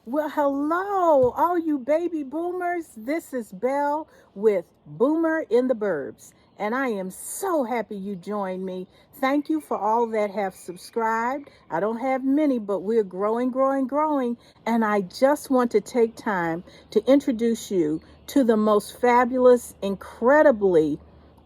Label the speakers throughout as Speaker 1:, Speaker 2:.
Speaker 1: Well, hello, all you baby boomers. This is Belle with Boomer in the Burbs, and I am so happy you joined me. Thank you for all that have subscribed. I don't have many, but we're growing, growing, growing, and I just want to take time to introduce you to the most fabulous, incredibly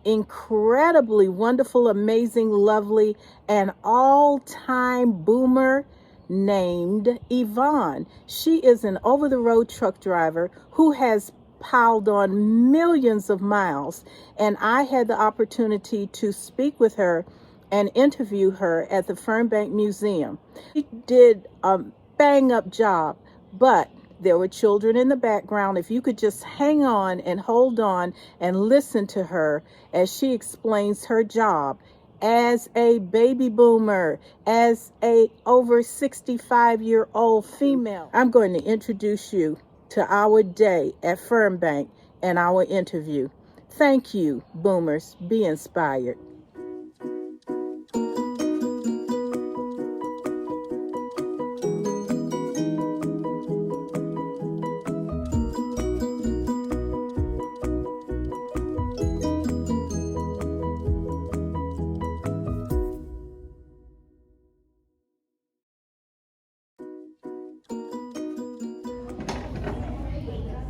Speaker 1: wonderful, amazing, lovely, and all-time boomer named Yvonne. She is an over-the-road truck driver who has piled on millions of miles, and I had the opportunity to speak with her and interview her at the Fernbank Museum. She did a bang-up job, but there were children in the background. If you could just hang on and hold on and listen to her as she explains her job as a baby boomer, as a over 65-year-old female. I'm going to introduce you to our day at Fernbank and our interview. Thank you, boomers. Be inspired.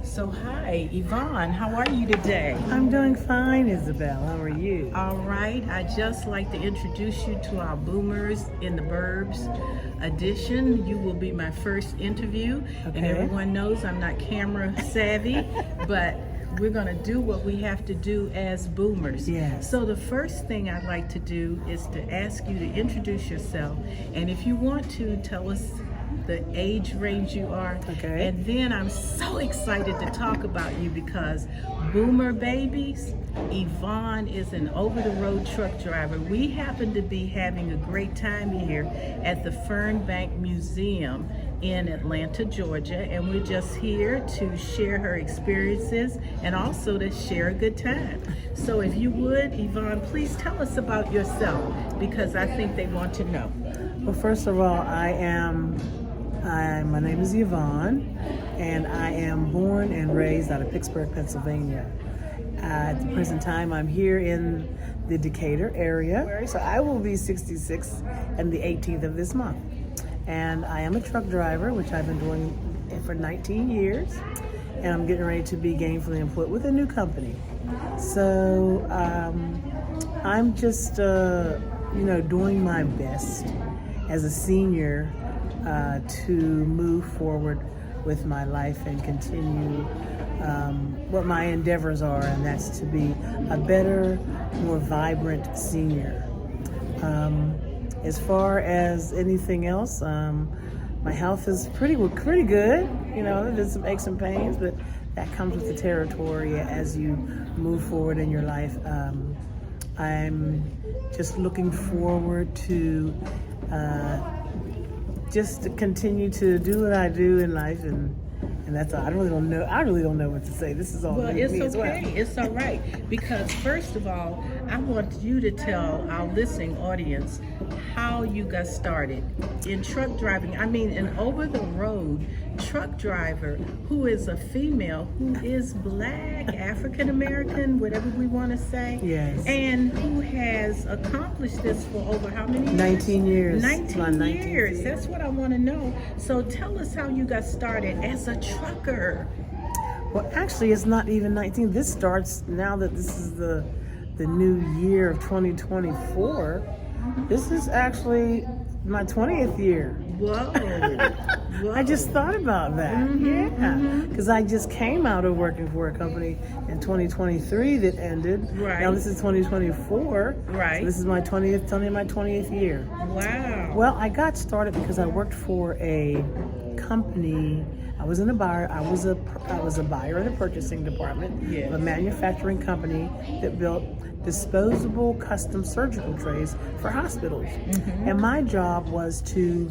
Speaker 1: So hi, Yvonne, how are you today?
Speaker 2: I'm doing fine, Isabel. How are you?
Speaker 1: All right, I just like to introduce you to our Boomers in the Burbs edition. You will be my first interview, and everyone knows I'm not camera savvy, but we're going to do what we have to do as boomers.
Speaker 2: Yes.
Speaker 1: So the first thing I'd like to do is to ask you to introduce yourself, and if you want to, tell us the age range you are.
Speaker 2: Okay.
Speaker 1: And then I'm so excited to talk about you because boomer babies, Yvonne is an over-the-road truck driver. We happen to be having a great time here at the Fernbank Museum in Atlanta, Georgia, and we're just here to share her experiences and also to share a good time. So if you would, Yvonne, please tell us about yourself because I think they want to know.
Speaker 2: Well, first of all, my name is Yvonne, and I am born and raised out of Pittsburgh, Pennsylvania. At the present time, I'm here in the Decatur area, so I will be 66 on the 18th of this month. And I am a truck driver, which I've been doing for 19 years, and I'm getting ready to be gainfully employed with a new company. So I'm just, doing my best as a senior to move forward with my life and continue what my endeavors are, and that's to be a better, more vibrant senior. As far as anything else, my health is pretty good. There's some aches and pains, but that comes with the territory as you move forward in your life. I'm just looking forward to just to continue to do what I do in life, and that's all. I really don't know what to say. This is all
Speaker 1: well,
Speaker 2: new to
Speaker 1: it's
Speaker 2: me
Speaker 1: okay.
Speaker 2: as well.
Speaker 1: It's all right. Because first of all, I want you to tell our listening audience how you got started in truck driving. I mean, an over-the-road truck driver who is a female, who is black, African American, whatever we want to say.
Speaker 2: Yes.
Speaker 1: And who has accomplished this for over how many years?
Speaker 2: 19 years.
Speaker 1: 19 years. That's what I want to know. So tell us how you got started as a trucker.
Speaker 2: Well, actually, it's not even 19. This starts now that this is the new year of 2024. This is actually my 20th year.
Speaker 1: Whoa. Whoa.
Speaker 2: I just thought about that. Because I just came out of working for a company in 2023 that ended.
Speaker 1: Right.
Speaker 2: Now this is 2024.
Speaker 1: Right.
Speaker 2: So this is my 20th year.
Speaker 1: Wow.
Speaker 2: Well, I got started because I worked for a company. I was a buyer in the purchasing department
Speaker 1: Yes.
Speaker 2: of a manufacturing company that built disposable custom surgical trays for hospitals. And my job was to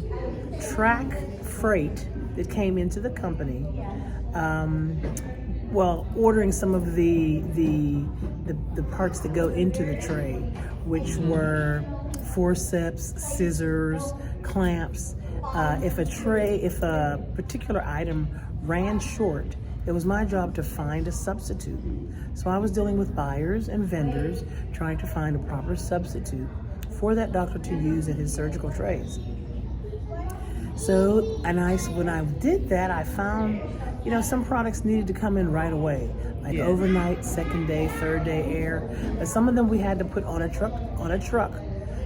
Speaker 2: track freight that came into the company, ordering some of the parts that go into the tray, which were forceps, scissors, clamps, If a particular item ran short, it was my job to find a substitute. So I was dealing with buyers and vendors trying to find a proper substitute for that doctor to use in his surgical trays. So, when I did that, I found, some products needed to come in right away, like overnight, second day, third day air. But some of them we had to put on a truck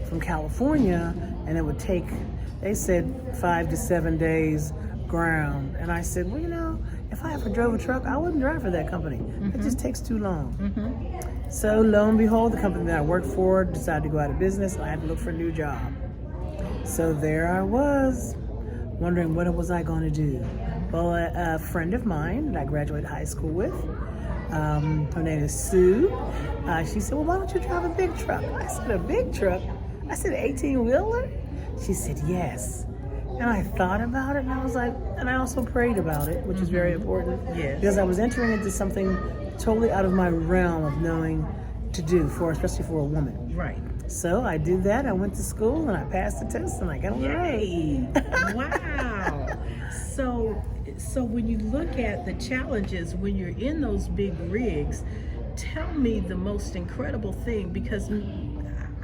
Speaker 2: from California, and it would take, they said, 5 to 7 days ground. And I said, well, if I ever drove a truck, I wouldn't drive for that company. It just takes too long. So lo and behold, the company that I worked for decided to go out of business, and I had to look for a new job. So there I was, wondering what was I going to do. Well, a friend of mine that I graduated high school with, her name is Sue. She said, well, why don't you drive a big truck? I said, a big truck? I said, 18-wheeler? She said, yes. And I thought about it, and I was like, and I also prayed about it, which is very important.
Speaker 1: Yes.
Speaker 2: Because I was entering into something totally out of my realm of knowing to do, especially for a woman.
Speaker 1: Right.
Speaker 2: So I did that. I went to school, and I passed the test, and I got on the road.
Speaker 1: Wow. So when you look at the challenges when you're in those big rigs, tell me the most incredible thing, because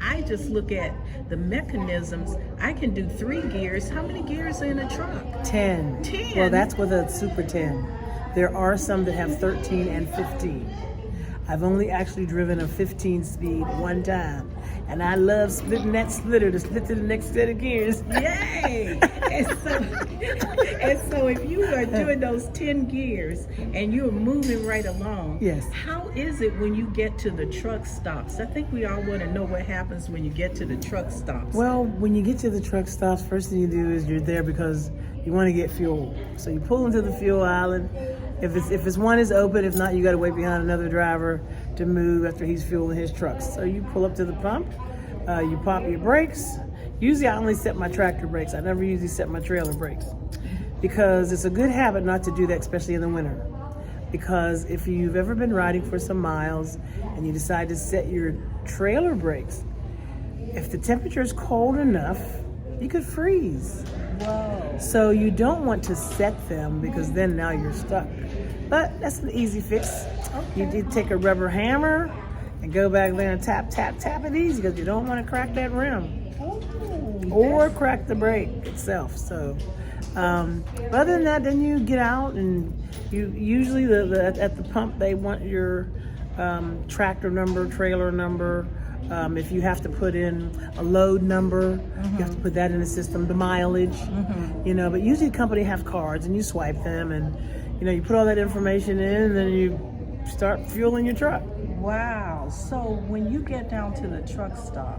Speaker 1: I just look at the mechanisms. I can do 3 gears. How many gears are in a truck?
Speaker 2: 10.
Speaker 1: 10?
Speaker 2: Well, that's with a Super 10. There are some that have 13 and 15. I've only actually driven a 15 speed one time, and I love splitting that splitter to split to the next set of gears.
Speaker 1: Yay! and so if you are doing those 10 gears and you're moving right along,
Speaker 2: yes.
Speaker 1: How is it when you get to the truck stops? I think we all want to know what happens when you get to the truck stops.
Speaker 2: Well, when you get to the truck stops, first thing you do is you're there because you want to get fuel. So you pull into the fuel island. If it's one is open, if not, you got to wait behind another driver to move after he's fueling his trucks. So you pull up to the pump, you pop your brakes. Usually I only set my tractor brakes. I never usually set my trailer brakes because it's a good habit not to do that, especially in the winter. Because if you've ever been riding for some miles and you decide to set your trailer brakes, if the temperature is cold enough, you could freeze.
Speaker 1: Whoa.
Speaker 2: So you don't want to set them because then now you're stuck. But that's an easy fix.
Speaker 1: Okay.
Speaker 2: You take a rubber hammer and go back there and tap it easy because you don't want to crack that rim or crack the brake itself. So other than that, then you get out and you usually at the pump they want your tractor number, trailer number. If you have to put in a load number, you have to put that in the system, the mileage, but usually the company have cards and you swipe them and, you put all that information in and then you start fueling your truck.
Speaker 1: Wow. So when you get down to the truck stop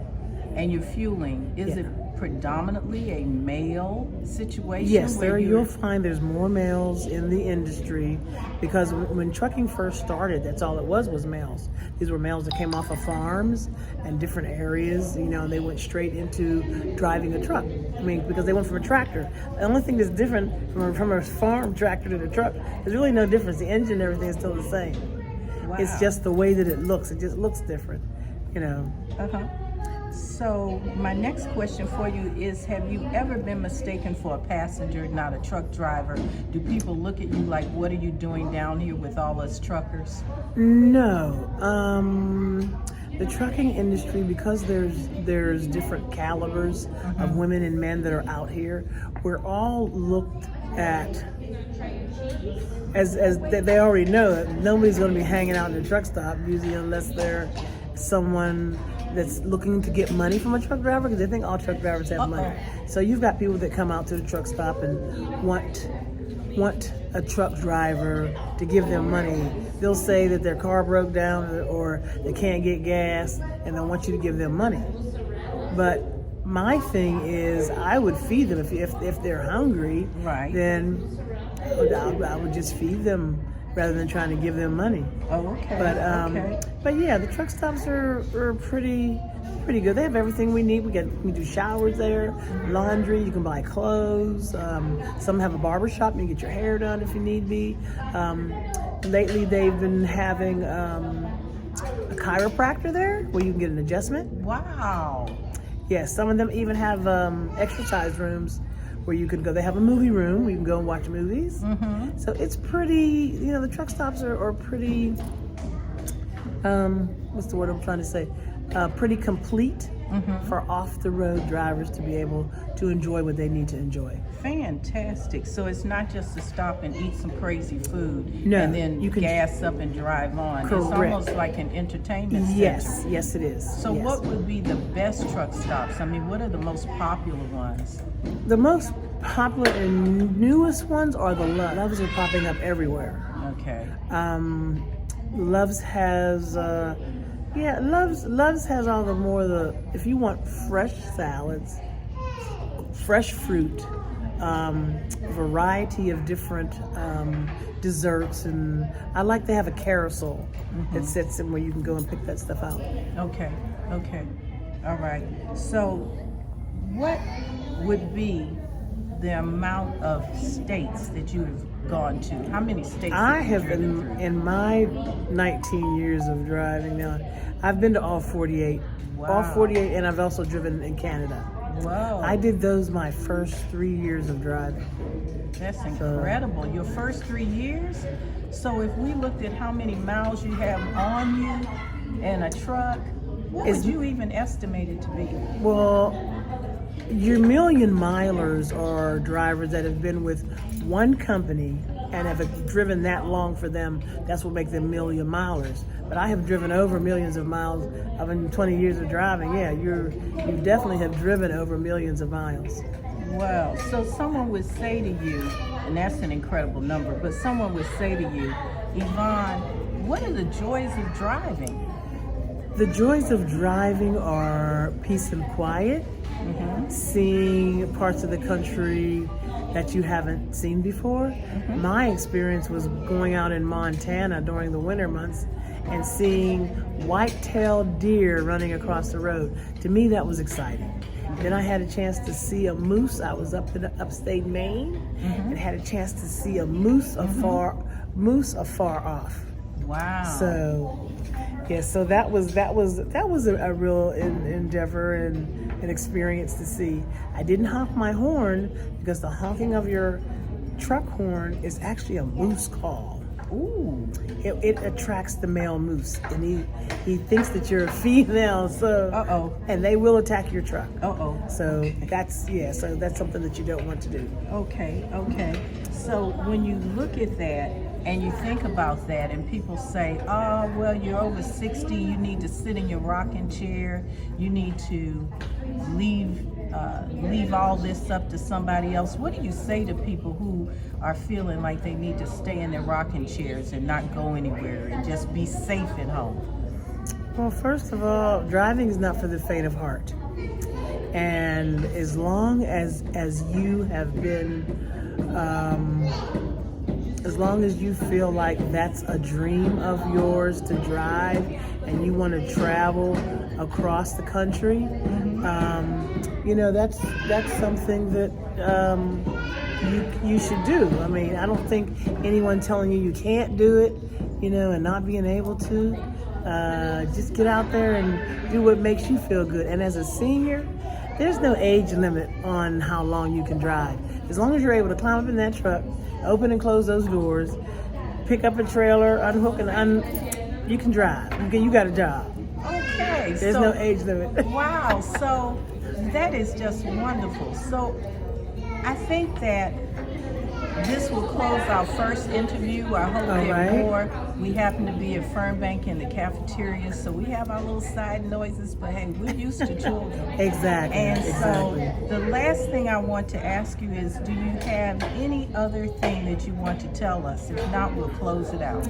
Speaker 1: and you're fueling, is it predominantly a male situation?
Speaker 2: Yes, you'll find there's more males in the industry because when trucking first started, that's all it was males. These were males that came off of farms and different areas, and they went straight into driving a truck. Because they went from a tractor. The only thing that's different from a farm tractor to the truck, there's really no difference. The engine and everything is still the same.
Speaker 1: Wow.
Speaker 2: It's just the way that it looks. It just looks different,
Speaker 1: So my next question for you is, have you ever been mistaken for a passenger, not a truck driver? Do people look at you like, what are you doing down here with all us truckers?
Speaker 2: No. The trucking industry, because there's different calibers of women and men that are out here, we're all looked at as they already know that nobody's going to be hanging out in a truck stop usually unless they're someone that's looking to get money from a truck driver, because they think all truck drivers have money. So you've got people that come out to the truck stop and want a truck driver to give them money. They'll say that their car broke down or they can't get gas and they want you to give them money. But my thing is, I would feed them if they're hungry.
Speaker 1: Right.
Speaker 2: Then I would just feed them rather than trying to give them money.
Speaker 1: Oh, okay.
Speaker 2: But yeah, the truck stops are pretty good. They have everything we need. We do showers there, laundry. You can buy clothes. Some have a barber shop. You can get your hair done if you need be. Lately, they've been having a chiropractor there where you can get an adjustment.
Speaker 1: Wow.
Speaker 2: Yes, some of them even have exercise rooms where you can go. They have a movie room where you can go and watch movies.
Speaker 1: Mm-hmm.
Speaker 2: So it's pretty, the truck stops are pretty, what's the word I'm trying to say? Pretty complete for off-the-road drivers to be able to enjoy what they need to enjoy.
Speaker 1: Fantastic. So it's not just to stop and eat some crazy food
Speaker 2: No,
Speaker 1: and then
Speaker 2: you can
Speaker 1: gas up and drive on. It's
Speaker 2: Correct.
Speaker 1: almost like an entertainment center.
Speaker 2: Yes, it is.
Speaker 1: So
Speaker 2: yes.
Speaker 1: what would be the best truck stops? I mean, what are the most popular ones?
Speaker 2: The most popular and newest ones are the Loves. Loves are popping up everywhere.
Speaker 1: Okay.
Speaker 2: Loves has, Loves has all if you want fresh salads, fresh fruit, variety of different desserts, and I like to have a carousel that sits in where you can go and pick that stuff out.
Speaker 1: Okay. All right. So what would be the amount of states that you have gone to? How many states
Speaker 2: I
Speaker 1: have you
Speaker 2: have
Speaker 1: driven through?
Speaker 2: in my 19 years of driving now, I've been to all 48.
Speaker 1: Wow.
Speaker 2: All 48, and I've also driven in Canada.
Speaker 1: Wow.
Speaker 2: I did those my first 3 years of driving.
Speaker 1: That's incredible. Your first 3 years? So if we looked at how many miles you have on you in a truck, what would you even estimate it to be?
Speaker 2: Well, your million milers are drivers that have been with one company and have driven that long for them. That's what makes them million milers. But I have driven over millions of miles. I've been 20 years of driving. Yeah, you definitely have driven over millions of miles.
Speaker 1: Wow. So someone would say to you, and that's an incredible number, but someone would say to you, Yvonne, what are the joys of driving?
Speaker 2: The joys of driving are peace and quiet, seeing parts of the country that you haven't seen before. My experience was going out in Montana during the winter months and seeing white-tailed deer running across the road. To me, that was exciting. Then I had a chance to see a moose. I was up in upstate Maine and had a chance to see a moose afar off.
Speaker 1: Wow.
Speaker 2: So, yeah, so that was a real endeavor and an experience to see. I didn't honk my horn because the honking of your truck horn is actually a moose call.
Speaker 1: Ooh.
Speaker 2: It attracts the male moose, and he thinks that you're a female, so and they will attack your truck. So that's something that you don't want to do.
Speaker 1: Okay. So when you look at that and you think about that, and people say, "Oh, well, you're over 60. You need to sit in your rocking chair. You need to leave all this up to somebody else." What do you say to people who are feeling like they need to stay in their rocking chairs and not go anywhere and just be safe at home?
Speaker 2: Well, first of all, driving is not for the faint of heart. And as long as you have been, as long as you feel like that's a dream of yours to drive and you want to travel across the country, that's something that you should do. I mean, I don't think anyone telling you can't do it, and not being able to. Just get out there and do what makes you feel good. And as a senior, there's no age limit on how long you can drive. As long as you're able to climb up in that truck, open and close those doors, pick up a trailer, unhook and you can drive. Okay, you got a job.
Speaker 1: Okay.
Speaker 2: There's no age limit.
Speaker 1: Wow. So that is just wonderful. So I think that this will close our first interview. I hope there are more. We happen to be at Fernbank in the cafeteria, so we have our little side noises, but hey, we're used to children.
Speaker 2: Exactly.
Speaker 1: And so the last thing I want to ask you is, do you have any other thing that you want to tell us? If not, we'll close it out.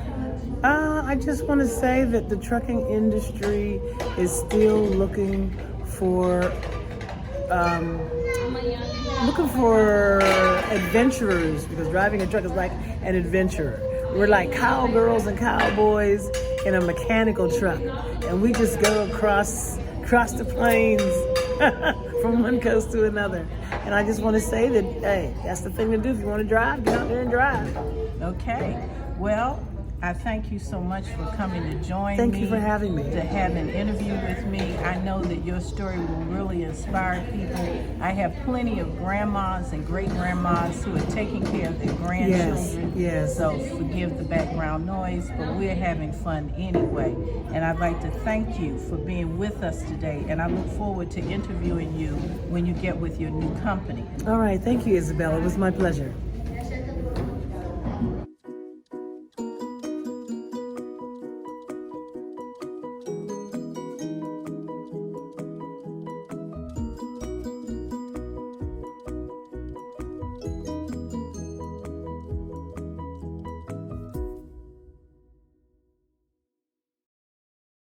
Speaker 2: I just want to say that the trucking industry is still looking for adventurers, because driving a truck is like an adventure. We're like cowgirls and cowboys in a mechanical truck, and we just go across the plains from one coast to another. And I just want to say that, hey, that's the thing to do. If you want to drive, get out there and drive.
Speaker 1: Okay. Well, I thank you so much for coming to join me.
Speaker 2: Thank you for having me.
Speaker 1: To have an interview with me. I know that your story will really inspire people. I have plenty of grandmas and great-grandmas who are taking care of their grandchildren.
Speaker 2: Yes.
Speaker 1: So forgive the background noise, but we're having fun anyway. And I'd like to thank you for being with us today. And I look forward to interviewing you when you get with your new company.
Speaker 2: All right. Thank you, Isabella. It was my pleasure.